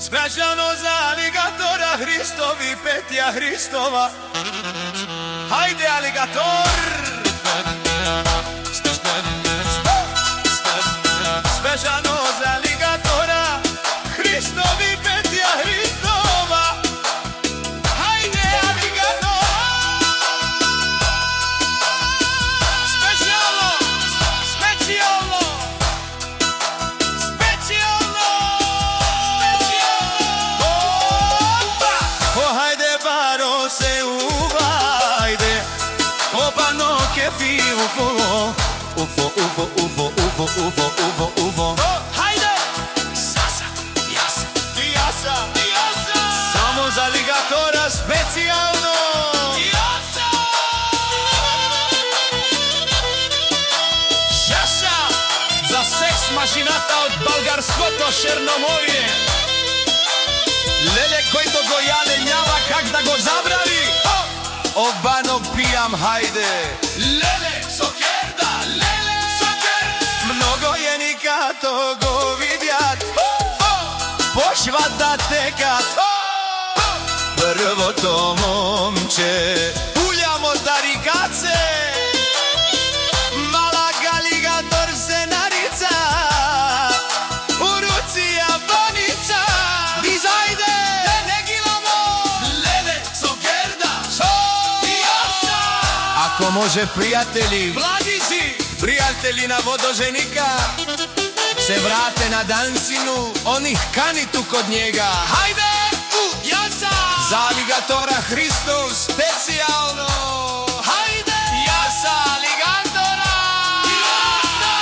Specijalno za aligatora Hristovi petja Hristova. Hajde aligator! Specijalno za aligatora Hristovi petja Hristova. Hajde aligator! Specijalno! Specijalno! Specijalno! Specijalno! Hajde baro se uvajde, kopano kefi ufo, ufo, ufo, ufo, ufo, ufo, ufo, ufo. Hajde! Sasa, jasa, jasa, jasa. Samo za aligatora specijalno. Jasa! Jasa! Za seks mašinata od Balgarsko-to Černomorje. Lele koji to gojale njava kak da go zabravi. Obano pijam, hajde. Lele, sokerda, lele, sokerda. Mnogo je nika to go vidjat. Pošvat da tekat. Prvo to momče uljamo tarikace. Mala aligator se narica, u ruci jabonica. Dizajde, ne gilamo. Lele, sokerda, jasa. Ako može prijatelji, mladici, prijatelji na vodoženika se vrate na dancinu, onih kanitu kod njega. Hajde, jasa! Za aligatora Hristos specijalno. Hajde, jasa aligatora! Jasa!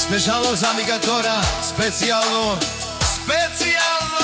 Specijalno za aligatora, specijalno, specijalno.